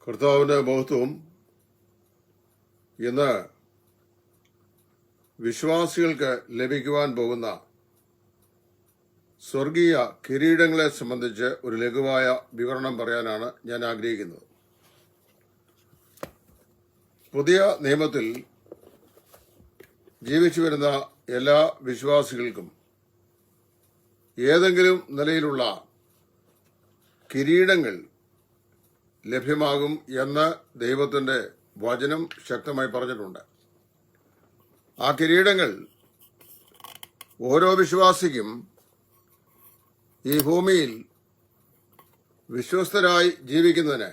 കർത്താവിന്റെ മഹത്വം ഇന്ന് വിശ്വാസികൾക്ക് ലഭിക്കുവാൻ പോകുന്ന സ്വർഗീയ കിരീടങ്ങളെ സംബന്ധിച്ച് ഒരു ലഘുവായ വിവരണം പറയാനാണ് ഞാൻ ആഗ്രഹിക്കുന്നത്. പുതിയ നിയമത്തിൽ ജീവിച്ചു വരുന്ന എല്ലാ വിശ്വാസികൾക്കും ഏതെങ്കിലും നിലയിലുള്ള കിരീടങ്ങൾ ലഭ്യമാകും എന്ന് ദൈവത്തിന്റെ വചനം ശക്തമായി പറഞ്ഞിട്ടുണ്ട്. ആ കിരീടങ്ങൾ ഓരോ വിശ്വാസിക്കും ഈ ഭൂമിയിൽ വിശ്വസ്തരായി ജീവിക്കുന്നതിന്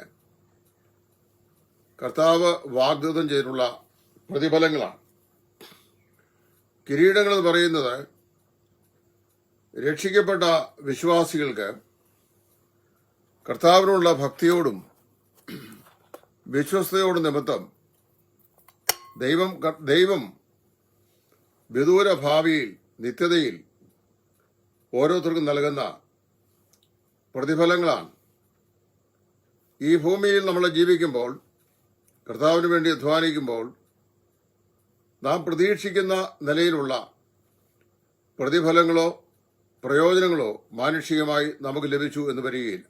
കർത്താവ് വാഗ്ദത്തം ചെയ്തിട്ടുള്ള പ്രതിഫലങ്ങളാണ്. കിരീടങ്ങൾ എന്ന് പറയുന്നത് രക്ഷിക്കപ്പെട്ട വിശ്വാസികൾക്ക് കർത്താവിനുള്ള ഭക്തിയോടും വിശ്വസ്തയോടും നിമിത്തം ദൈവം വിദൂര ഭാവിയിൽ നിത്യതയിൽ ഓരോരുത്തർക്കും നൽകുന്ന പ്രതിഫലങ്ങളാണ്. ഈ ഭൂമിയിൽ നമ്മൾ ജീവിക്കുമ്പോൾ, കർത്താവിന് വേണ്ടി അധ്വാനിക്കുമ്പോൾ നാം പ്രതീക്ഷിക്കുന്ന നിലയിലുള്ള പ്രതിഫലങ്ങളോ പ്രയോജനങ്ങളോ മാനുഷികമായി നമുക്ക് ലഭിച്ചു എന്ന് വരികയില്ല.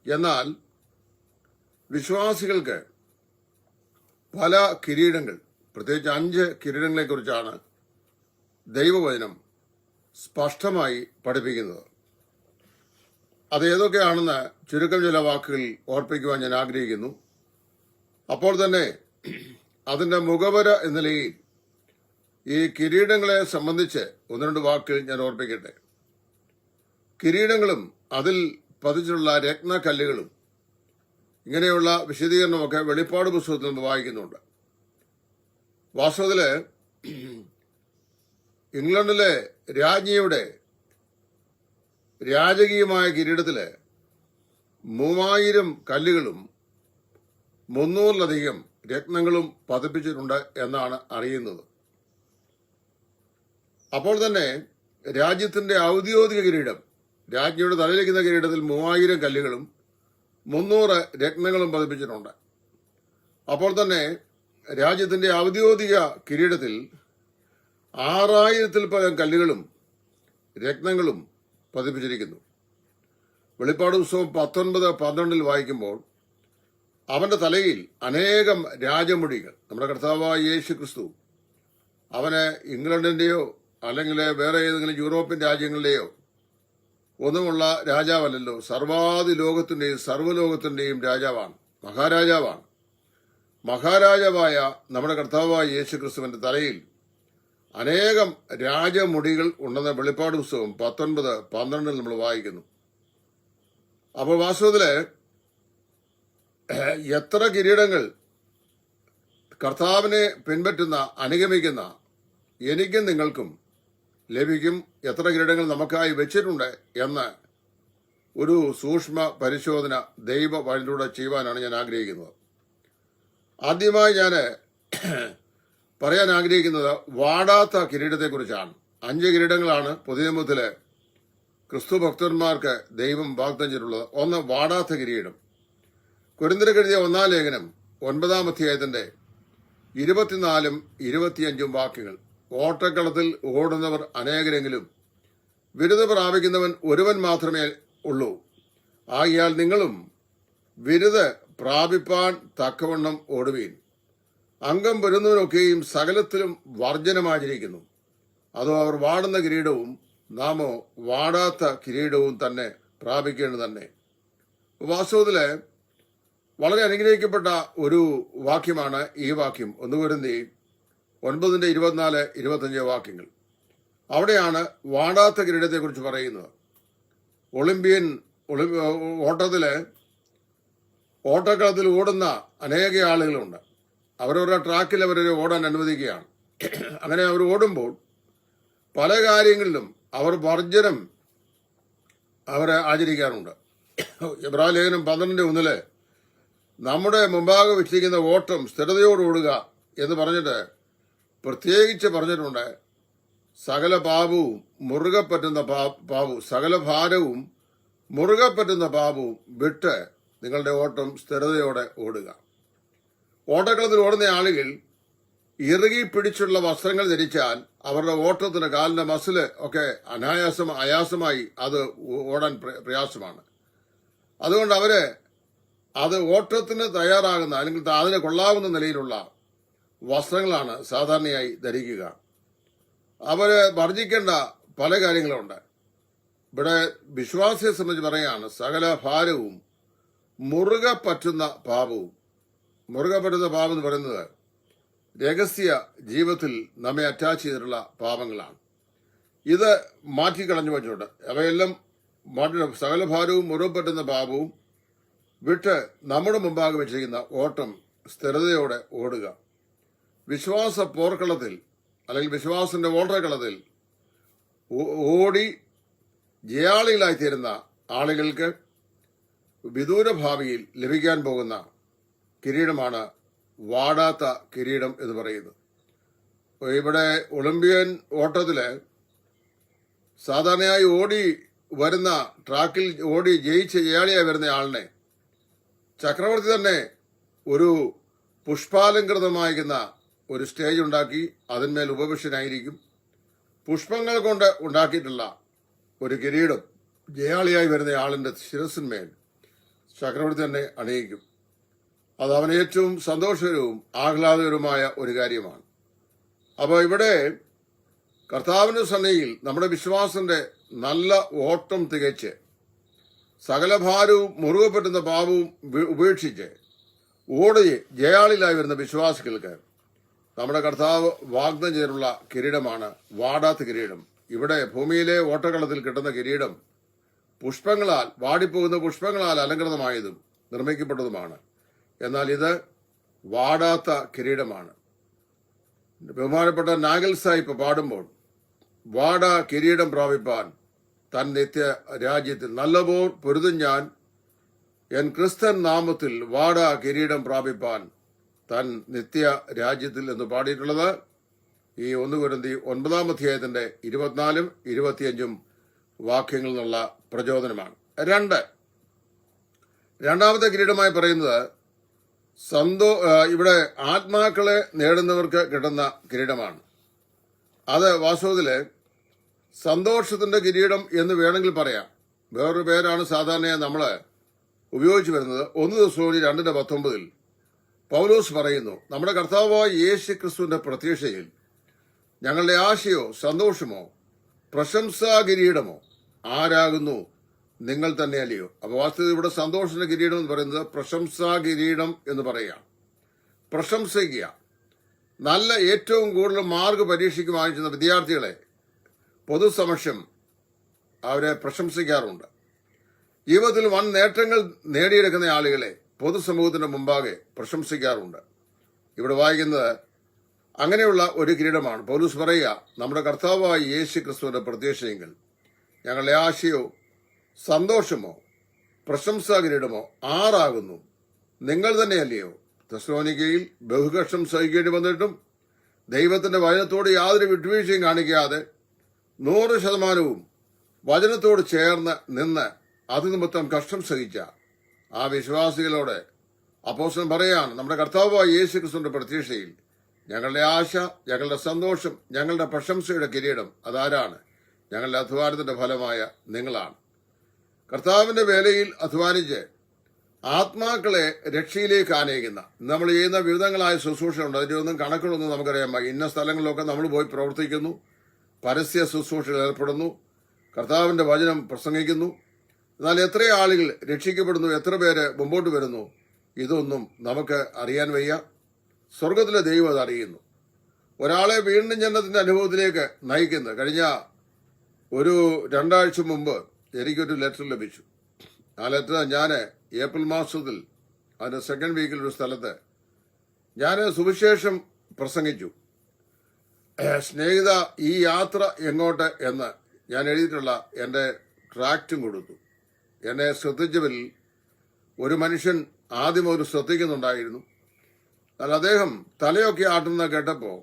എന്നാൽ വിശ്വാസികൾക്ക് പല കിരീടങ്ങൾ, പ്രത്യേകിച്ച് 5 കിരീടങ്ങളെക്കുറിച്ചാണ് ദൈവവചനം സ്പഷ്ടമായി പഠിപ്പിക്കുന്നത്. അത് ഏതൊക്കെയാണെന്ന് ചുരുക്കം ചില വാക്കുകൾ ഓർപ്പിക്കുവാൻ ഞാൻ ആഗ്രഹിക്കുന്നു. അപ്പോൾ തന്നെ അതിന്റെ മുഖവര എന്ന നിലയിൽ ഈ കിരീടങ്ങളെ സംബന്ധിച്ച് 1-2 വാക്കുകൾ ഞാൻ ഓർപ്പിക്കട്ടെ. കിരീടങ്ങളും അതിൽ പതിച്ചിട്ടുള്ള രത്നക്കല്ലുകളും ഇങ്ങനെയുള്ള വിശദീകരണമൊക്കെ വെളിപ്പാട് പുസ്തകത്തിൽ നിന്ന് വായിക്കുന്നുണ്ട്. വാസ്തവത്തില് ഇംഗ്ലണ്ടിലെ രാജ്ഞിയുടെ രാജകീയമായ കിരീടത്തില് 3000 കല്ലുകളും 300-ലധികം രത്നങ്ങളും പതിപ്പിച്ചിട്ടുണ്ട് എന്നാണ് അറിയുന്നത്. അപ്പോൾ തന്നെ രാജ്യത്തിന്റെ ഔദ്യോഗിക കിരീടം, രാജ്ഞിയുടെ തലയിലിരിക്കുന്ന കിരീടത്തിൽ 3000 കല്ലുകളും 300 രത്നങ്ങളും പതിപ്പിച്ചിട്ടുണ്ട്. അപ്പോൾ തന്നെ രാജ്യത്തിന്റെ ഔദ്യോഗിക കിരീടത്തിൽ 6000-ൽ പരം കല്ലുകളും രത്നങ്ങളും പതിപ്പിച്ചിരിക്കുന്നു. വെളിപ്പാട് പുസ്തകം 19:12 വായിക്കുമ്പോൾ അവന്റെ തലയിൽ അനേകം രാജമുടികൾ, നമ്മുടെ കർത്താവായ യേശു ക്രിസ്തു അവന് ഇംഗ്ലണ്ടിന്റെയോ അല്ലെങ്കിൽ വേറെ ഏതെങ്കിലും യൂറോപ്യൻ രാജ്യങ്ങളുടെയോ ഒന്നുമുള്ള രാജാവല്ലല്ലോ, സർവാധി ലോകത്തിന്റെയും സർവ്വലോകത്തിന്റെയും രാജാവാണ്, മഹാരാജാവാണ്. മഹാരാജാവായ നമ്മുടെ കർത്താവായ യേശു ക്രിസ്തുവിന്റെ തലയിൽ അനേകം രാജമുടികൾ ഉണ്ടെന്ന വെളിപ്പാട് പുസ്തകം 19:12 നമ്മൾ വായിക്കുന്നു. അപ്പോൾ വാസ്തവത്തില് എത്ര കിരീടങ്ങൾ കർത്താവിനെ പിൻപറ്റുന്ന അനുഗമിക്കുന്ന എനിക്കും നിങ്ങൾക്കും ലഭിക്കും, എത്ര കിരീടങ്ങൾ നമുക്കായി വെച്ചിട്ടുണ്ട് എന്ന് ഒരു സൂക്ഷ്മ പരിശോധന ദൈവ വഴിയിലൂടെ ചെയ്യുവാനാണ് ഞാൻ ആഗ്രഹിക്കുന്നത്. ആദ്യമായി ഞാൻ പറയാൻ ആഗ്രഹിക്കുന്നത് വാടാത്ത കിരീടത്തെക്കുറിച്ചാണ്. 5 കിരീടങ്ങളാണ് പുതിയ നിയമത്തിലെ ക്രിസ്തു ഭക്തന്മാർക്ക് ദൈവം വാഗ്ദത്തം ചെയ്തിട്ടുള്ളത്. ഒന്ന്, വാടാത്ത കിരീടം. കൊരിന്ത്യർക്ക് എഴുതിയ 1-ാം ലേഖനം 9-ാം അധ്യായത്തിന്റെ 24-ഉം 25-ഉം വാക്യങ്ങൾ. ഓട്ടക്കളത്തിൽ ഓടുന്നവർ അനേകരെങ്കിലും വിരുദ പ്രാപിക്കുന്നവൻ ഒരുവൻ മാത്രമേ ഉള്ളൂ. ആകയാൽ നിങ്ങളും വിരുദ പ്രാപിപ്പാൻ തക്കവണ്ണം ഓടുവീൻ. അംഗം വരുന്നവനൊക്കെയും സകലത്തിലും വർജനമാചരിക്കുന്നു. അതോ അവർ വാടുന്ന കിരീടവും നാമോ വാടാത്ത കിരീടവും തന്നെ പ്രാപിക്കേണ്ടത് തന്നെ. വാസ്തവത്തില് വളരെ അനുഗ്രഹിക്കപ്പെട്ട ഒരു വാക്യമാണ് ഈ വാക്യം. 1 കൊരിന്ത്യർ 9:24-25 വാക്യങ്ങൾ. അവിടെയാണ് വാടാത്ത കിരീടത്തെക്കുറിച്ച് പറയുന്നത്. ഓട്ടക്കളത്തിൽ ഓടുന്ന അനേക ആളുകളുണ്ട്. അവരവരുടെ ട്രാക്കിൽ അവരെ ഓടാൻ അനുവദിക്കുകയാണ്. അങ്ങനെ അവർ ഓടുമ്പോൾ പല കാര്യങ്ങളിലും അവർ വർജനം അവരെ ആചരിക്കാറുണ്ട്. എബ്രായ ലേഖനം 12:1 നമ്മുടെ മുമ്പാകെ വെച്ചിരിക്കുന്ന ഓട്ടം സ്ഥിരതയോട് ഓടുക എന്ന് പറഞ്ഞിട്ട് പ്രത്യേകിച്ച് പറഞ്ഞിട്ടുണ്ട്. സകല പാപവും മുറുകെ പറ്റുന്ന സകല ഭാരവും മുറുകെ പറ്റുന്ന പാപവും വിട്ട് നിങ്ങളുടെ ഓട്ടം സ്ഥിരതയോടെ ഓടുക. ഓട്ടക്കളത്തിൽ ഓടുന്ന ആളുകൾ ഇറുകി പിടിച്ചുള്ള വസ്ത്രങ്ങൾ ധരിച്ചാൽ അവരുടെ ഓട്ടത്തിന് കാലിന്റെ മസില് ഒക്കെ അയാസമായി അത് ഓടാൻ പ്രയാസമാണ്. അതുകൊണ്ട് അവര് അത് ഓട്ടത്തിന് തയ്യാറാകുന്ന അല്ലെങ്കിൽ അതിന് കൊള്ളാവുന്ന നിലയിലുള്ള വസ്ത്രങ്ങളാണ് സാധാരണയായി ധരിക്കുക. അവര് വർജിക്കേണ്ട പല കാര്യങ്ങളുണ്ട്. ഇവിടെ വിശ്വാസിയെ സംബന്ധിച്ച് പറയാണ്, സകല ഭാരവും മുറുകെ പറ്റുന്ന പാപവും. മുറുകെ പറ്റുന്ന പാപം എന്ന് പറയുന്നത് രഹസ്യ ജീവിതത്തിൽ നമ്മെ അറ്റാച്ച് ചെയ്തിട്ടുള്ള പാപങ്ങളാണ്. ഇത് മാറ്റിക്കളഞ്ഞു വെച്ചിട്ടുണ്ട്. അവയെല്ലാം സകല ഭാരവും മുറുകെ പറ്റുന്ന പാപവും വിട്ട് നമ്മുടെ മുമ്പാകെ വെച്ചിരിക്കുന്ന ഓട്ടം സ്ഥിരതയോടെ ഓടുക. വിശ്വാസ പോർക്കളത്തിൽ അല്ലെങ്കിൽ വിശ്വാസത്തിന്റെ ഓട്ടക്കളത്തിൽ ഓടി ജയാളികളായിത്തീരുന്ന ആളുകൾക്ക് വിദൂര ഭാവിയിൽ ലഭിക്കാൻ പോകുന്ന കിരീടമാണ് വാടാത്ത കിരീടം എന്ന് പറയുന്നത്. ഇവിടെ ഒളിമ്പിയൻ ഓട്ടത്തില് സാധാരണയായി ഓടി വരുന്ന ട്രാക്കിൽ ഓടി ജയിച്ച് ജയാളിയായി വരുന്ന ആളിനെ ചക്രവർത്തി തന്നെ ഒരു പുഷ്പാലങ്കൃതമായിരിക്കുന്ന ഒരു സ്റ്റേജ് ഉണ്ടാക്കി അതിന്മേൽ ഉപവിഷ്ടനായിരിക്കും. പുഷ്പങ്ങൾ കൊണ്ട് ഉണ്ടാക്കിയിട്ടുള്ള ഒരു കിരീടം ജയാളിയായി വരുന്ന ആളിന്റെ ശിരസിന്മേൽ ചക്രവർത്തി തന്നെ അണിയിക്കും. അത് അവന് ഏറ്റവും സന്തോഷകരവും ആഹ്ലാദകരവുമായ ഒരു കാര്യമാണ്. അപ്പോൾ ഇവിടെ കർത്താവിന്റെ സന്നിധിയിൽ നമ്മുടെ വിശ്വാസത്തിന്റെ നല്ല ഓട്ടം തികച്ച് സകല ഭാരവും മുറുകെ പറ്റുന്ന പാപവും ഉപേക്ഷിച്ച് ഓടി ജയാളിലായി വരുന്ന വിശ്വാസികൾക്ക് നമ്മുടെ കർത്താവ് വാഗ്ദാനം ചെയ്തിട്ടുള്ള കിരീടമാണ് വാടാത്ത കിരീടം. ഇവിടെ ഭൂമിയിലെ ഓട്ടക്കളത്തിൽ കിട്ടുന്ന കിരീടം പുഷ്പങ്ങളാൽ വാടിപ്പോകുന്ന പുഷ്പങ്ങളാൽ അലങ്കൃതമായതും നിർമ്മിക്കപ്പെട്ടതുമാണ്. എന്നാൽ ഇത് വാടാത്ത കിരീടമാണ്. ബഹുമാനപ്പെട്ട നാഗൽ സാഹിബ് പാടുമ്പോൾ വാടാ കിരീടം പ്രാപിപ്പാൻ തൻ നിത്യ രാജ്യത്തിൽ നല്ലപോർ പൊരുതും ഞാൻ എൻ ക്രിസ്തൻ നാമത്തിൽ വാടാ കിരീടം പ്രാപിപ്പാൻ തൻ നിത്യ രാജ്യത്തിൽ എന്ന് പാടിയിട്ടുള്ളത് ഈ 1 കൊരിന്ത്യർ 9 അധ്യായത്തിന്റെ 24 25 വാക്യങ്ങളിൽ നിന്നുള്ള പ്രചോദനമാണ്. രണ്ടാമത്തെ കിരീടമായി പറയുന്നത് ഇവിടെ ആത്മാക്കളെ നേടുന്നവർക്ക് കിട്ടുന്ന കിരീടമാണ്. അത് വാസ്തവത്തില് സന്തോഷത്തിന്റെ കിരീടം എന്ന് വേണമെങ്കിൽ പറയാം. വേറൊരു പേരാണ് സാധാരണയായി നമ്മൾ ഉപയോഗിച്ചു വരുന്നത്. 1 തെസ്സലോനിക്കർ 2:19 പൗലോസ് പറയുന്നു, നമ്മുടെ കർത്താവായ യേശു ക്രിസ്തുവിന്റെ പ്രത്യക്ഷയിൽ ഞങ്ങളുടെ ആശയോ സന്തോഷമോ പ്രശംസാ കിരീടമോ ആരാകുന്നു? നിങ്ങൾ തന്നെയല്ലയോ? അപ്പൊ വാസ്തവത്തിൽ ഇവിടെ സന്തോഷത്തിന്റെ കിരീടം എന്ന് പറയുന്നത് പ്രശംസാ കിരീടം എന്ന് പറയാം. പ്രശംസിക്കുക. നല്ല ഏറ്റവും കൂടുതൽ മാർക്ക് പരീക്ഷയ്ക്ക് വാങ്ങിച്ചുന്ന വിദ്യാർത്ഥികളെ പൊതുസമക്ഷം അവരെ പ്രശംസിക്കാറുണ്ട്. ജീവിതത്തിൽ വൻ നേട്ടങ്ങൾ നേടിയെടുക്കുന്ന ആളുകളെ പൊതുസമൂഹത്തിന്റെ മുമ്പാകെ പ്രശംസിക്കാറുണ്ട്. ഇവിടെ വായിക്കുന്നത് അങ്ങനെയുള്ള ഒരു കിരീടമാണ്. പൗലോസ് പറയുക, നമ്മുടെ കർത്താവായ യേശു ക്രിസ്തുവിന്റെ പ്രത്യക്ഷയെങ്കിൽ ഞങ്ങളുടെ ആശയോ സന്തോഷമോ പ്രശംസാ കിരീടമോ ആറാകുന്നു? നിങ്ങൾ തന്നെയല്ലയോ? തെസ്സലോനിക്കയിൽ ബഹുകഷ്ടം സഹിക്കേണ്ടി വന്നിട്ടും ദൈവത്തിന്റെ വചനത്തോട് യാതൊരു വിട്ടുവീഴ്ചയും കാണിക്കാതെ 100% വചനത്തോട് ചേർന്ന് നിന്ന് അത് നിമിത്തം കഷ്ടം സഹിച്ച ആ വിശ്വാസികളോട് അപ്പോസ്തലൻ പറയാണ്, നമ്മുടെ കർത്താവായ യേശു ക്രിസ്തുവിന്റെ പ്രത്യക്ഷയിൽ ഞങ്ങളുടെ ആശ, ഞങ്ങളുടെ സന്തോഷം, ഞങ്ങളുടെ പ്രശംസയുടെ കിരീടം അതാരാണ്? ഞങ്ങളുടെ അധ്വാനത്തിന്റെ ഫലമായ നിങ്ങളാണ്. കർത്താവിന്റെ വേലയിൽ അധ്വാനിച്ച് ആത്മാക്കളെ രക്ഷയിലേക്ക് ആനയിക്കുന്ന നമ്മൾ ചെയ്യുന്ന വിവിധങ്ങളായ ശുശ്രൂഷകളുണ്ട്. അതിന്റെ ഒന്നും കണക്കുകളൊന്നും നമുക്കറിയാം. ഇന്ന സ്ഥലങ്ങളിലൊക്കെ നമ്മൾ പോയി പ്രവർത്തിക്കുന്നു, പരസ്യ ശുശ്രൂഷയിൽ ഏർപ്പെടുന്നു, കർത്താവിന്റെ വചനം പ്രസംഗിക്കുന്നു. എന്നാൽ എത്ര ആളുകൾ രക്ഷിക്കപ്പെടുന്നു, എത്ര പേര് മുമ്പോട്ട് വരുന്നു, ഇതൊന്നും നമുക്ക് അറിയാൻ വയ്യ. സ്വർഗത്തിലെ ദൈവം അത് അറിയുന്നു. ഒരാളെ വീണ്ടും ജനനത്തിന്റെ അനുഭവത്തിലേക്ക് നയിക്കുന്നത്. കഴിഞ്ഞ ഒരു 2 ആഴ്ച മുമ്പ് എനിക്കൊരു ലെറ്റർ ലഭിച്ചു. ആ ലെറ്റർ ഞാൻ ഏപ്രിൽ മാസത്തിൽ അതിന്റെ 2nd വീക്കിൽ ഒരു സ്ഥലത്ത് ഞാൻ സുവിശേഷം പ്രസംഗിച്ചു. സ്നേഹിത, ഈ യാത്ര എങ്ങോട്ട് എന്ന് ഞാൻ എഴുതിയിട്ടുള്ള എന്റെ ട്രാക്റ്റും കൊടുത്തു. എന്നെ ശ്രദ്ധിച്ചവരിൽ ഒരു മനുഷ്യൻ ആദ്യം ഒരു ശ്രദ്ധിക്കുന്നുണ്ടായിരുന്നു. എന്നാൽ അദ്ദേഹം തലയൊക്കെ ആട്ടുന്ന കേട്ടപ്പോൾ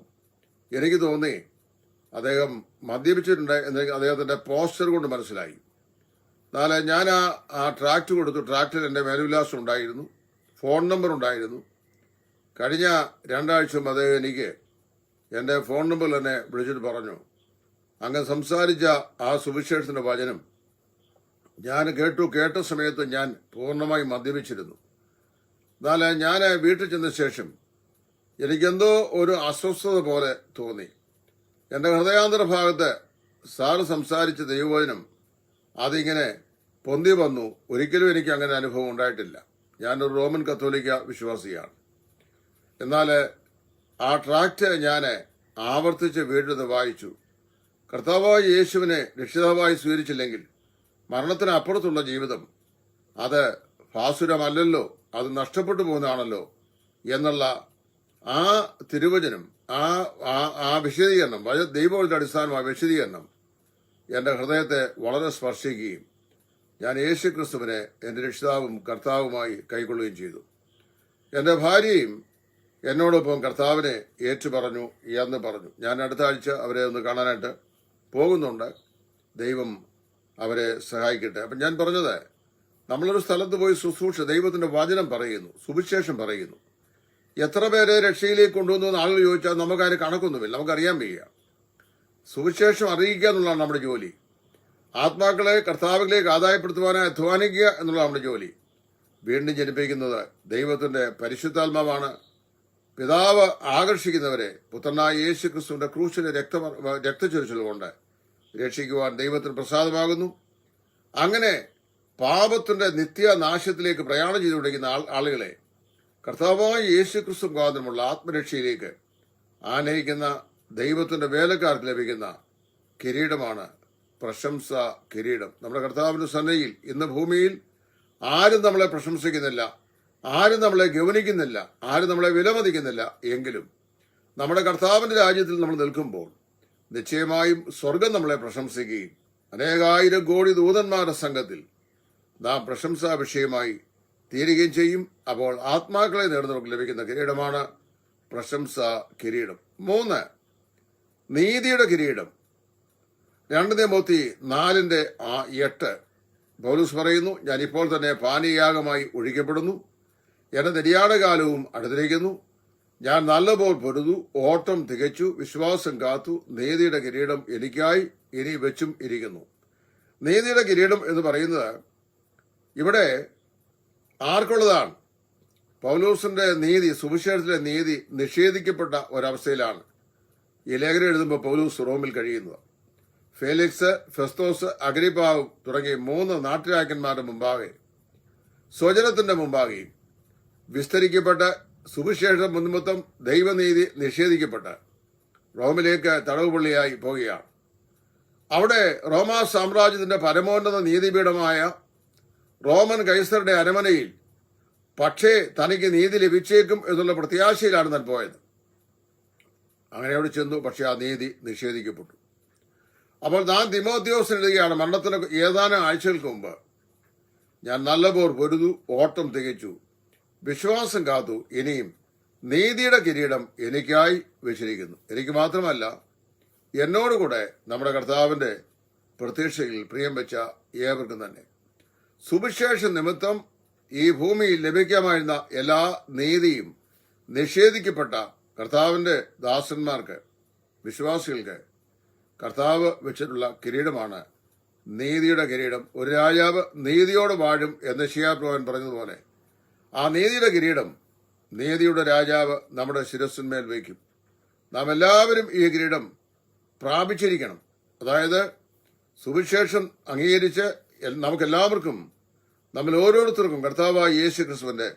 എനിക്ക് തോന്നി അദ്ദേഹം മദ്യപിച്ചിട്ടുണ്ട് എന്ന് അദ്ദേഹത്തിന്റെ പോസ്റ്റർ കൊണ്ട് മനസ്സിലായി. നാല്, ഞാൻ ആ ട്രാക്റ്റ് കൊടുത്തു. ട്രാക്റ്റിൽ എൻ്റെ മേൽവിലാസം ഉണ്ടായിരുന്നു, ഫോൺ നമ്പർ ഉണ്ടായിരുന്നു. കഴിഞ്ഞ 2 ആഴ്ച മുമ്പ് അദ്ദേഹം എനിക്ക് എൻ്റെ ഫോൺ നമ്പറിൽ എന്നെ വിളിച്ചിട്ട് പറഞ്ഞു, അങ്ങ് സംസാരിച്ച ആ സുവിശേഷത്തിൻ്റെ വചനം ഞാൻ കേട്ട സമയത്ത് ഞാൻ പൂർണ്ണമായി മദ്യപിച്ചിരുന്നു. എന്നാൽ ഞാൻ വീട്ടിൽ ചെന്ന ശേഷം എനിക്കെന്തോ ഒരു അസ്വസ്ഥത പോലെ തോന്നി. എൻ്റെ ഹൃദയാന്തര ഭാഗത്ത് സാറ് സംസാരിച്ച ദൈവവചനം അതിങ്ങനെ പൊന്തി വന്നു. ഒരിക്കലും എനിക്ക് അങ്ങനെ അനുഭവം ഉണ്ടായിട്ടില്ല. ഞാനൊരു റോമൻ കത്തോലിക്ക വിശ്വാസിയാണ്. എന്നാൽ ആ ട്രാക്റ്റ് ഞാൻ ആവർത്തിച്ച് വീട്ടിൽ വായിച്ചു. കർത്താവായ യേശുവിനെ രക്ഷിതാവായി സ്വീകരിച്ചില്ലെങ്കിൽ മരണത്തിനപ്പുറത്തുള്ള ജീവിതം അത് ഭാസുരമല്ലല്ലോ, അത് നഷ്ടപ്പെട്ടു പോകുന്നതാണല്ലോ എന്നുള്ള ആ തിരുവചനം, ആ വിശദീകരണം, ദൈവങ്ങളുടെ അടിസ്ഥാനമായ വിശദീകരണം എൻ്റെ ഹൃദയത്തെ വളരെ സ്പർശിക്കുകയും ഞാൻ യേശു ക്രിസ്തുവിനെ എൻ്റെ രക്ഷിതാവും കർത്താവുമായി കൈക്കൊള്ളുകയും ചെയ്തു. എൻ്റെ ഭാര്യയും എന്നോടൊപ്പം കർത്താവിനെ ഏറ്റുപറഞ്ഞു എന്ന് പറഞ്ഞു. ഞാൻ അടുത്ത ആഴ്ച അവരെ ഒന്ന് കാണാനായിട്ട് പോകുന്നുണ്ട്. ദൈവം അവരെ സഹായിക്കട്ടെ. അപ്പം ഞാൻ പറഞ്ഞത്, നമ്മളൊരു സ്ഥലത്ത് പോയി ശുശ്രൂഷ, ദൈവത്തിൻ്റെ വചനം പറയുന്നു, സുവിശേഷം പറയുന്നു. എത്ര പേരെ രക്ഷയിലേക്ക് കൊണ്ടുവന്നു ആളുകൾ ചോദിച്ചാൽ നമുക്കതിന് കണക്കൊന്നുമില്ല, നമുക്കറിയാൻ വയ്യ. സുവിശേഷം അറിയിക്കുക എന്നുള്ളതാണ് നമ്മുടെ ജോലി. ആത്മാക്കളെ കർത്താവിലേക്ക് ആദായപ്പെടുത്തുവാനായി അധ്വാനിക്കുക എന്നുള്ള നമ്മുടെ ജോലി. വീണ്ടും ജനിപ്പിക്കുന്നത് ദൈവത്തിന്റെ പരിശുദ്ധാത്മാവാണ്. പിതാവ് ആകർഷിക്കുന്നവരെ പുത്രനായ യേശു ക്രിസ്തുവിന്റെ ക്രൂശിലെ രക്തച്ചൊരിച്ചിൽ കൊണ്ട് രക്ഷിക്കുവാൻ ദൈവത്തിന് പ്രസാദമാകുന്നു. അങ്ങനെ പാപത്തിന്റെ നിത്യനാശത്തിലേക്ക് പ്രയാണം ചെയ്തുകൊണ്ടിരിക്കുന്ന ആളുകളെ കർത്താവായ യേശു ക്രിസ്തു മുഖാന്തരമുള്ള ആത്മരക്ഷയിലേക്ക് ആനയിക്കുന്ന ദൈവത്തിന്റെ വേലക്കാർക്ക് ലഭിക്കുന്ന കിരീടമാണ് പ്രശംസ കിരീടം. നമ്മുടെ കർത്താവിന്റെ സന്നയിൽ ഇന്ന് ഭൂമിയിൽ ആരും നമ്മളെ പ്രശംസിക്കുന്നില്ല, ആരും നമ്മളെ ഗൗനിക്കുന്നില്ല, ആരും നമ്മളെ വിലമതിക്കുന്നില്ല. എങ്കിലും നമ്മുടെ കർത്താവിന്റെ രാജ്യത്തിൽ നമ്മൾ നിൽക്കുമ്പോൾ നിശ്ചയമായും സ്വർഗം നമ്മളെ പ്രശംസിക്കുകയും അനേകായിരം കോടി ദൂതന്മാരുടെ സംഘത്തിൽ നാം പ്രശംസാ വിഷയമായി തീരുകയും ചെയ്യും. അപ്പോൾ ആത്മാക്കളെ നേടുന്നവർക്ക് ലഭിക്കുന്ന കിരീടമാണ് പ്രശംസ കിരീടം. 3, നീതിയുടെ കിരീടം. 2 തിമോത്തി 4:8 പൗലോസ് പറയുന്നു, ഞാനിപ്പോൾ തന്നെ പാനീയാഗമായി ഒഴിക്കപ്പെടുന്നു, എന്റെ നിര്യാണകാലവും അടുത്തിരിക്കുന്നു, ഞാൻ നല്ലപോൽ പൊരുതു, ഓട്ടം തികച്ചു, വിശ്വാസം കാത്തു, നീതിയുടെ കിരീടം എനിക്കായി ഇനി വെച്ചും ഇരിക്കുന്നു. നീതിയുടെ കിരീടം എന്ന് പറയുന്നത് ഇവിടെ ആർക്കുള്ളതാണ്? പൗലോസിന്റെ നീതി, സുവിശേഷത്തിലെ നീതി നിഷേധിക്കപ്പെട്ട ഒരവസ്ഥയിലാണ് ഈ ലേഖനം എഴുതുമ്പോൾ പൗലോസ് റോമിൽ കഴിയുന്നത്. ഫേലിക്സ്, ഫെസ്തോസ്, അഗ്രിപ്പാവ് തുടങ്ങിയ 3 നാട്ടുരാജന്മാരുടെ മുമ്പാകെ, സ്വജനത്തിന്റെ മുമ്പാകെയും വിസ്തരിക്കപ്പെട്ട് സുവിശേഷം നിമിത്തം ദൈവനീതി നിഷേധിക്കപ്പെട്ട് റോമിലേക്ക് തടവുപള്ളിയായി പോവുകയാണ്. അവിടെ റോമാ സാമ്രാജ്യത്തിന്റെ പരമോന്നത നീതിപീഠമായ റോമൻ കൈസറുടെ അരമനയിൽ പക്ഷേ തനിക്ക് നീതി ലഭിച്ചേക്കും എന്നുള്ള പ്രത്യാശയിലാണ് താൻ പോയത്. അങ്ങനെ അവിടെ ചെന്നു, പക്ഷെ ആ നീതി നിഷേധിക്കപ്പെട്ടു. അപ്പോൾ താൻ തിമോത്തിയോസിന് എഴുതുകയാണ്, മരണത്തിന് ഏതാനും ആഴ്ചകൾക്ക് മുമ്പ് ഞാൻ നല്ലപോർ പൊരുതു, ഓട്ടം തികച്ചു, വിശ്വാസം കാത്തു, ഇനിയും നീതിയുടെ കിരീടം എനിക്കായി വെച്ചിരിക്കുന്നു. എനിക്ക് മാത്രമല്ല, എന്നോടുകൂടെ നമ്മുടെ കർത്താവിന്റെ പ്രതീക്ഷയിൽ പ്രിയം വെച്ച ഏവർക്കും തന്നെ. സുവിശേഷ നിമിത്തം ഈ ഭൂമിയിൽ ലഭിക്കാമായിരുന്ന എല്ലാ നീതിയും നിഷേധിക്കപ്പെട്ട കർത്താവിന്റെ ദാസന്മാർക്ക്, വിശ്വാസികൾക്ക് കർത്താവ് വെച്ചിട്ടുള്ള കിരീടമാണ് നീതിയുടെ കിരീടം. ഒരു രാജാവ് നീതിയോട് വാഴും എന്ന് യെശയ്യാപ്രവാചകൻ പറഞ്ഞതുപോലെ ആ നീതിയുടെ കിരീടം നീതിയുടെ രാജാവ് നമ്മുടെ ശിരസ്സിന്മേൽ വയ്ക്കും. നാം എല്ലാവരും ഈ കിരീടം പ്രാപിച്ചിരിക്കണം. അതായത് സുവിശേഷം അംഗീകരിച്ച് നമുക്കെല്ലാവർക്കും, നമ്മൾ ഓരോരുത്തർക്കും കർത്താവായ യേശു ക്രിസ്തുവിന്റെ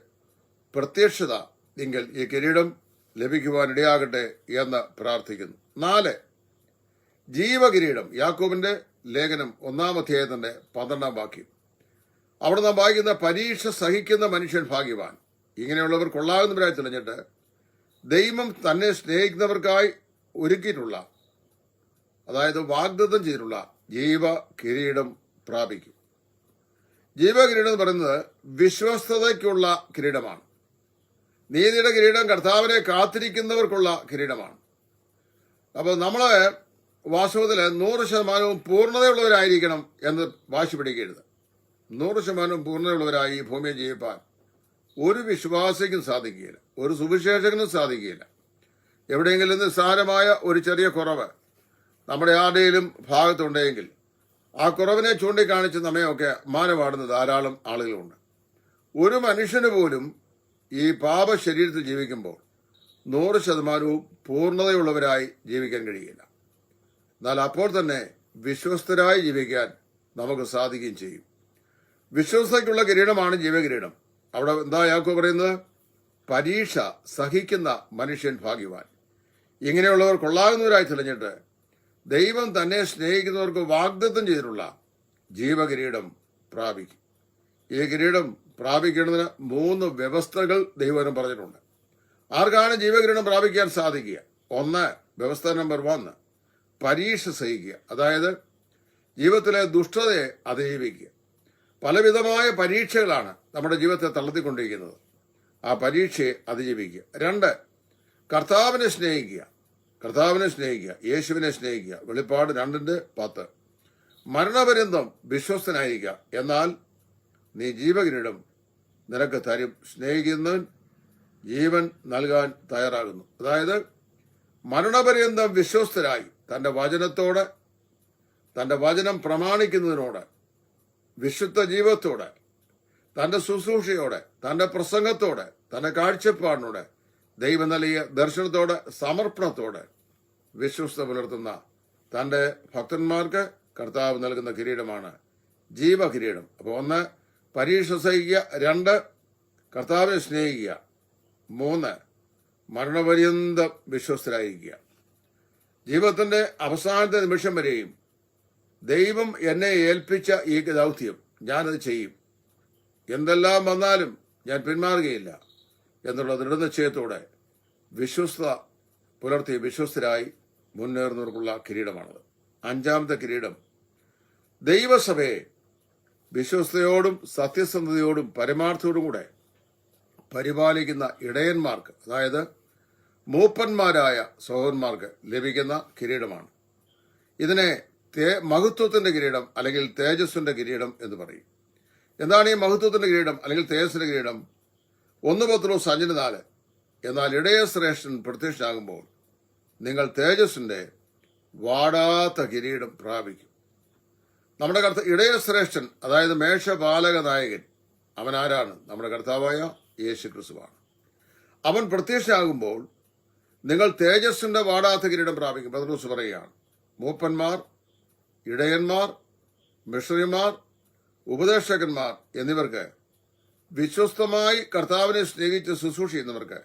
പ്രത്യക്ഷത എങ്കിൽ ഈ കിരീടം ലഭിക്കുവാനിടയാകട്ടെ എന്ന് പ്രാർത്ഥിക്കുന്നു. 4, ജീവകിരീടം. യാക്കോബിന്റെ ലേഖനം 1-ാം അധ്യായത്തിന്റെ 12-ാം വാക്യം. അവിടെ നാം വായിക്കുന്ന, പരീക്ഷ സഹിക്കുന്ന മനുഷ്യൻ ഭാഗ്യവാൻ. ഇങ്ങനെയുള്ളവർ കൊള്ളാകുന്നവരായി തെളിഞ്ഞിട്ട് ദൈവം തന്നെ സ്നേഹിക്കുന്നവർക്കായി ഒരുക്കിയിട്ടുള്ള, അതായത് വാഗ്ദത്തം ചെയ്തിട്ടുള്ള ജീവ കിരീടം പ്രാപിക്കും. ജീവകിരീടം എന്ന് പറയുന്നത് വിശ്വസ്തതയ്ക്കുള്ള കിരീടമാണ്. നീതിയുടെ കിരീടം കർത്താവിനെ കാത്തിരിക്കുന്നവർക്കുള്ള കിരീടമാണ്. അപ്പോൾ നമ്മള് വാസ്തവത്തിൽ 100% പൂർണ്ണതയുള്ളവരായിരിക്കണം എന്ന് വാശി പിടിക്കരുത്. 100% പൂർണ്ണതയുള്ളവരായി ഈ ഭൂമിയെ ജീവിപ്പാൻ ഒരു വിശ്വാസിക്കും സാധിക്കുകയില്ല, ഒരു സുവിശേഷകനും സാധിക്കുകയില്ല. എവിടെയെങ്കിലും നിസ്സാരമായ ഒരു ചെറിയ കുറവ് നമ്മുടെ ആരുടെയും ഭാഗത്തുണ്ടെങ്കിൽ ആ കുറവിനെ ചൂണ്ടിക്കാണിച്ച് നമ്മയൊക്കെ മാനപാടുന്ന ധാരാളം ആളുകളുണ്ട്. ഒരു മനുഷ്യന് പോലും ഈ പാപ ശരീരത്തിൽ ജീവിക്കുമ്പോൾ 100% പൂർണ്ണതയുള്ളവരായി ജീവിക്കാൻ കഴിയില്ല. എന്നാൽ അപ്പോൾ തന്നെ വിശ്വസ്തരായി ജീവിക്കാൻ നമുക്ക് സാധിക്കുകയും ചെയ്യും. വിശ്വസ്തയ്ക്കുള്ള കിരീടമാണ് ജീവകിരീടം. അവിടെ എന്താ യാക്കോബ് പറയുന്നത്? പരീക്ഷ സഹിക്കുന്ന മനുഷ്യൻ ഭാഗ്യവാൻ. ഇങ്ങനെയുള്ളവർ കൊള്ളാകുന്നവരായി തെളിഞ്ഞിട്ട് ദൈവം തന്നെ സ്നേഹിക്കുന്നവർക്ക് വാഗ്ദത്തം ചെയ്തിട്ടുള്ള ജീവകിരീടം പ്രാപിക്കും. ഈ കിരീടം പ്രാപിക്കുന്നതിന് 3 വ്യവസ്ഥകൾ ദൈവം പറഞ്ഞിട്ടുണ്ട്. ആർക്കാണ് ജീവകിരീടം പ്രാപിക്കാൻ സാധിക്കുക? വ്യവസ്ഥ നമ്പർ 1, പരീക്ഷ സഹിക്കുക. അതായത് ജീവിതത്തിലെ ദുഷ്ടതയെ അതിജീവിക്കുക. പലവിധമായ പരീക്ഷകളാണ് നമ്മുടെ ജീവിതത്തെ തളർത്തിക്കൊണ്ടിരിക്കുന്നത്. ആ പരീക്ഷയെ അതിജീവിക്കുക. 2, കർത്താവിനെ സ്നേഹിക്കുക. യേശുവിനെ സ്നേഹിക്കുക. വെളിപ്പാട് 2:10. മരണപര്യന്തം വിശ്വസ്തനായിരിക്കുക, എന്നാൽ നീ ജീവകിരീടം നിനക്ക് തരും. സ്നേഹിക്കുന്നവൻ ജീവൻ നൽകാൻ തയ്യാറാകുന്നു. അതായത് മരണപര്യന്തം വിശ്വസ്തരായി തന്റെ വചനത്തോടെ, തന്റെ വചനം പ്രമാണിക്കുന്നതിനോട്, വിശുദ്ധ ജീവിതത്തോടെ, തന്റെ ശുശ്രൂഷയോടെ, തന്റെ പ്രസംഗത്തോടെ, തന്റെ കാഴ്ചപ്പാടിനോടെ, ദൈവം നൽകിയ ദർശനത്തോടെ, സമർപ്പണത്തോടെ വിശ്വസ്ത പുലർത്തുന്ന തന്റെ ഭക്തന്മാർക്ക് കർത്താവ് നൽകുന്ന കിരീടമാണ് ജീവകിരീടം. അപ്പോൾ 1, പരീക്ഷ സഹിക്കുക. 2, കർത്താവിനെ സ്നേഹിക്കുക. 3, മരണപര്യന്തം വിശ്വസ്തരായിരിക്കുക. ജീവിതത്തിന്റെ അവസാനത്തെ നിമിഷം വരെയും ദൈവം എന്നെ ഏൽപ്പിച്ച ഈ ദൗത്യം ഞാനത് ചെയ്യും, എന്തെല്ലാം വന്നാലും ഞാൻ പിന്മാറുകയില്ല എന്നുള്ള ദൃഢനിശ്ചയത്തോടെ വിശ്വസ്ത പുലർത്തി വിശ്വസ്തരായി മുന്നേറുന്നവർക്കുള്ള കിരീടമാണത്. 5ാമത്തെ കിരീടം ദൈവസഭയെ വിശ്വസ്തയോടും സത്യസന്ധതയോടും പരമാർത്ഥത്തോടും കൂടെ പരിപാലിക്കുന്ന ഇടയന്മാർക്ക്, അതായത് മൂപ്പന്മാരായ സഹോദരന്മാർക്ക് ലഭിക്കുന്ന കിരീടമാണ്. ഇതിനെ മഹത്വത്തിന്റെ കിരീടം അല്ലെങ്കിൽ തേജസ്സിന്റെ കിരീടം എന്ന് പറയും. എന്താണ് ഈ മഹത്വത്തിന്റെ കിരീടം അല്ലെങ്കിൽ തേജസ്സിന്റെ കിരീടം? 1 പത്രോസ് 5:4. എന്നാൽ ഇടയശ്രേഷ്ഠൻ പ്രത്യക്ഷനാകുമ്പോൾ നിങ്ങൾ തേജസ്സിന്റെ വാടാത്ത കിരീടം പ്രാപിക്കും. നമ്മുടെ ഇടയശ്രേഷ്ഠൻ, അതായത് മേഷപാലക നായകൻ, അവൻ ആരാണ്? നമ്മുടെ കർത്താവായ യേശു ക്രിസ്തുവാണ്. അവൻ പ്രത്യക്ഷനാകുമ്പോൾ നിങ്ങൾ തേജസ്സിന്റെ വാടാത്ത കിരീടം പ്രാപിക്കും. പത്രോസ് പറയുകയാണ്, മൂപ്പന്മാർ, ഇടയന്മാർ, മിഷണറിമാർ, ഉപദേശകന്മാർ എന്നിവർക്ക്, വിശ്വസ്തമായി കർത്താവിനെ സ്നേഹിച്ച് ശുശ്രൂഷ ചെയ്യുന്നവർക്ക്,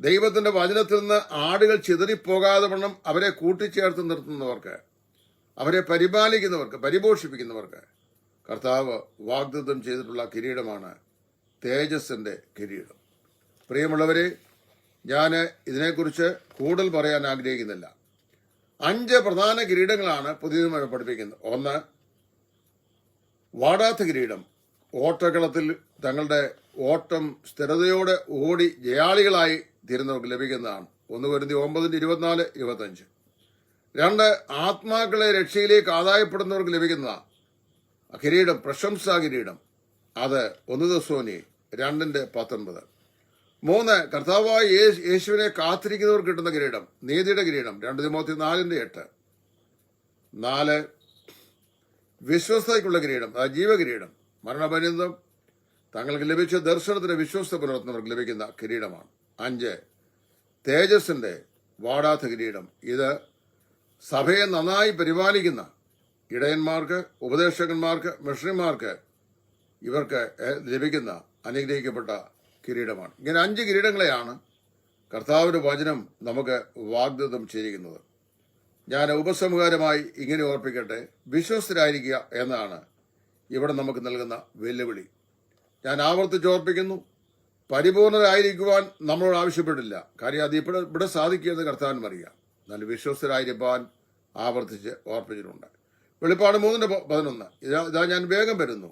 ദൈവത്തിന്റെ വചനത്തിൽ നിന്ന് ആടുകൾ ചിതറിപ്പോകാതെ വണ്ണം അവരെ കൂട്ടിച്ചേർത്ത് നിർത്തുന്നവർക്ക്, അവരെ പരിപാലിക്കുന്നവർക്ക്, പരിപോഷിപ്പിക്കുന്നവർക്ക് കർത്താവ് വാഗ്ദത്തം ചെയ്തിട്ടുള്ള കിരീടമാണ് തേജസ്സിന്റെ കിരീടം. പ്രിയമുള്ളവരെ, ഞാൻ ഇതിനെക്കുറിച്ച് കൂടുതൽ പറയാൻ ആഗ്രഹിക്കുന്നില്ല. 5 പ്രധാന കിരീടങ്ങളാണ് പുതിയ നിയമം പഠിപ്പിക്കുന്നത്. 1, വാടാത്ത കിരീടം. ഓട്ടക്കളത്തിൽ തങ്ങളുടെ ഓട്ടം സ്ഥിരതയോടെ ഓടി ജയാളികളായി തീരുന്നവർക്ക് ലഭിക്കുന്നതാണ്. 1 കൊരിന്ത്യർ 9:24-25. 2, ആത്മാക്കളെ രക്ഷയിലേക്ക് ആദായപ്പെടുന്നവർക്ക് ലഭിക്കുന്ന കിരീടം, പ്രശംസാ കിരീടം. അത് 1 തെസ്സലോനിക്കർ 2:19. 3, കർത്താവായ യേശുവിനെ കാത്തിരിക്കുന്നവർക്ക് കിട്ടുന്ന കിരീടം, നീതിയുടെ കിരീടം, 2 തിമോത്തി 4:8. 4, വിശ്വസ്തയ്ക്കുള്ള കിരീടം, ജീവകിരീടം. മരണപര്യന്തം തങ്ങൾക്ക് ലഭിച്ച ദർശനത്തിന് വിശ്വസ്ത പുലർത്തുന്നവർക്ക് ലഭിക്കുന്ന കിരീടമാണ്. 5, തേജസ്സിന്റെ വാടാത്ത കിരീടം. ഇത് സഭയെ നന്നായി പരിപാലിക്കുന്ന ഇടയന്മാർക്ക്, ഉപദേശകന്മാർക്ക്, മിഷണറിമാർക്ക് ഇവർക്ക് ലഭിക്കുന്ന അനുഗ്രഹിക്കപ്പെട്ട കിരീടമാണ്. ഇങ്ങനെ 5 കിരീടങ്ങളെയാണ് കർത്താവിന്റെ വചനം നമുക്ക് വാഗ്ദത്തം ചെയ്തിരിക്കുന്നത്. ഞാൻ ഉപസംഹാരമായി ഇങ്ങനെ ഓർപ്പിക്കട്ടെ, വിശ്വസ്തരായിരിക്കുക എന്നാണ് ഇവിടെ നമുക്ക് നൽകുന്ന വെല്ലുവിളി. ഞാൻ ആവർത്തിച്ചോർപ്പിക്കുന്നു, പരിപൂർണരായിരിക്കുവാൻ നമ്മളോട് ആവശ്യപ്പെട്ടില്ല. കാര്യം അത് ഇവിടെ സാധിക്കുമെന്ന് കർത്താവിനും അറിയാം. എന്നാൽ വിശ്വസ്തരായിരിക്കാൻ ആവർത്തിച്ച് ഓർപ്പിച്ചിട്ടുണ്ട്. വെളിപ്പാട് 3:11. ഇതാ ഞാൻ വേഗം വരുന്നു,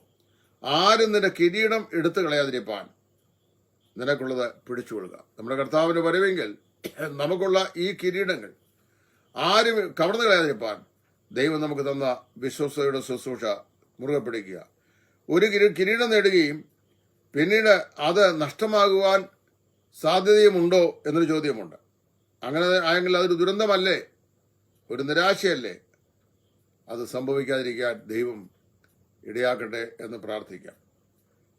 ആരും നിന്റെ കിരീടം എടുത്തു കളയാതിരിപ്പാൻ നിനക്കുള്ളത് പിടിച്ചുകൊള്ളുക. നമ്മുടെ കർത്താവിന് വരവെങ്കിൽ നമുക്കുള്ള ഈ കിരീടങ്ങൾ ആരും കവർന്നു കളയാതിരിപ്പാൻ ദൈവം നമുക്ക് തന്ന വിശ്വസ്തയുടെ ശുശ്രൂഷ മുറുകെ പിടിക്കുക. ഒരു കിരീടം നേടുകയും പിന്നീട് അത് നഷ്ടമാകുവാൻ സാധ്യതയുമുണ്ടോ എന്നൊരു ചോദ്യമുണ്ട്. അങ്ങനെ ആയെങ്കിൽ അതൊരു ദുരന്തമല്ലേ, ഒരു നിരാശയല്ലേ? അത് സംഭവിക്കാതിരിക്കാൻ ദൈവം ഇടയാക്കട്ടെ എന്ന് പ്രാർത്ഥിക്കാം.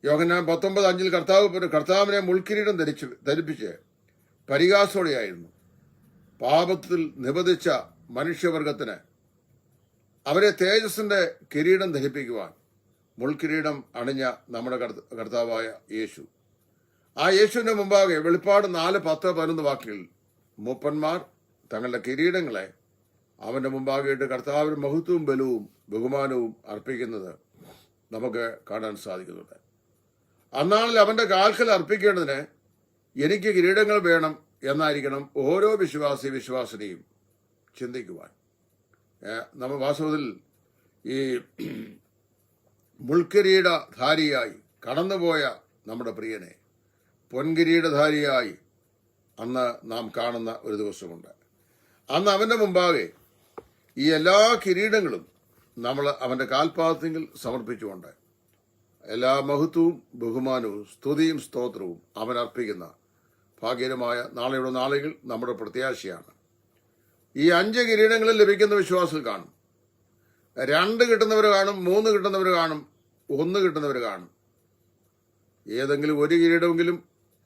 യോഹന്നാൻ 19:5 കർത്താവിനെ മുൾക്കിരീടം ധരിപ്പിച്ച് പരിഹാസോടെയായിരുന്നു പാപത്തിൽ നിബന്ധിച്ച മനുഷ്യവർഗത്തിന് അവരെ തേജസ്സിന്റെ കിരീടം ധരിപ്പിക്കുവാൻ മുൾക്കിരീടം അണിഞ്ഞ നമ്മുടെ കർത്താവായ യേശു. ആ യേശുവിന്റെ മുമ്പാകെ വെളിപ്പാട് 4, 10, 11 വാക്യങ്ങളിൽ മൂപ്പന്മാർ തങ്ങളുടെ കിരീടങ്ങളെ അവന്റെ മുമ്പാകെ ഇട്ട് കർത്താവിന് മഹത്വവും ബലവും ബഹുമാനവും അർപ്പിക്കുന്നത് നമുക്ക് കാണാൻ സാധിക്കുന്നുണ്ട്. അന്നാളിൽ അവന്റെ കാൽക്കൽ അർപ്പിക്കേണ്ടതിന് എനിക്ക് കിരീടങ്ങൾ വേണം എന്നായിരിക്കണം ഓരോ വിശ്വാസിനിയും ചിന്തിക്കുവാൻ. നമ്മൾ വാസ്തവത്തിൽ ഈ മുൾക്കിരീടധാരിയായി കടന്നുപോയ നമ്മുടെ പ്രിയനെ പൊൻകിരീടധാരിയായി അന്ന് നാം കാണുന്ന ഒരു ദിവസമുണ്ട്. അന്ന് അവന്റെ മുമ്പാകെ ഈ എല്ലാ കിരീടങ്ങളും നമ്മൾ അവന്റെ കാൽപാദത്തിൽ സമർപ്പിച്ചുകൊണ്ട് എല്ലാ മഹത്വവും ബഹുമാനവും സ്തുതിയും സ്തോത്രവും അവൻ അർപ്പിക്കുന്ന ഭാഗ്യകരമായ നാളെയുടെ നാളുകൾ നമ്മുടെ പ്രത്യാശയാണ്. ഈ 5 കിരീടങ്ങളിൽ ലഭിക്കുന്ന വിശ്വാസികൾ കാണും. 2 കിട്ടുന്നവർ കാണും, 3 കിട്ടുന്നവർ കാണും, 1 കിട്ടുന്നവർ കാണും. ഏതെങ്കിലും ഒരു കിരീടമെങ്കിലും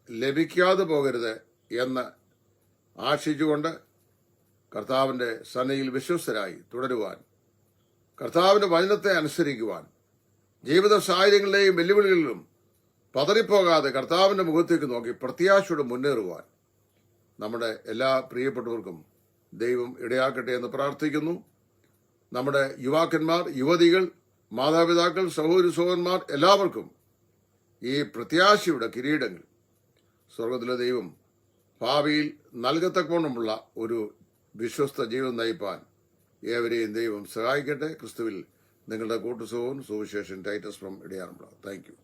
ലഭിക്കാതെ പോകരുത് എന്ന് ആശിച്ചുകൊണ്ട് കർത്താവിന്റെ സന്നിധിയിൽ വിശ്വസ്തരായി തുടരുവാൻ, കർത്താവിന്റെ വചനത്തെ അനുസരിക്കുവാൻ, ജീവിത സാഹചര്യങ്ങളിലെയും വെല്ലുവിളികളിലും പതറിപ്പോകാതെ കർത്താവിന്റെ മുഖത്തേക്ക് നോക്കി പ്രത്യാശയോടെ മുന്നേറുവാൻ നമ്മുടെ എല്ലാ പ്രിയപ്പെട്ടവർക്കും ദൈവം ഇടയാക്കട്ടെ എന്ന് പ്രാർത്ഥിക്കുന്നു. നമ്മുടെ യുവാക്കന്മാർ, യുവതികൾ, മാതാപിതാക്കൾ, സഹോദരന്മാർ എല്ലാവർക്കും ഈ പ്രത്യാശയുടെ കിരീടങ്ങൾ സ്വർഗത്തിലെ ദൈവം ഭാവിയിൽ നൽകത്തക്കോണമുള്ള ഒരു വിശ്വസ്ത ജീവിതം നയിപ്പാൻ ഏവരെയും ദൈവം സഹായിക്കട്ടെ. ക്രിസ്തുവിൽ നിങ്ങളുടെ കൂട്ടുസഹോദരൻ സുവിശേഷൻ ടൈറ്റസ് ഫ്രം ഇടയാറുമുള്ള. Thank U.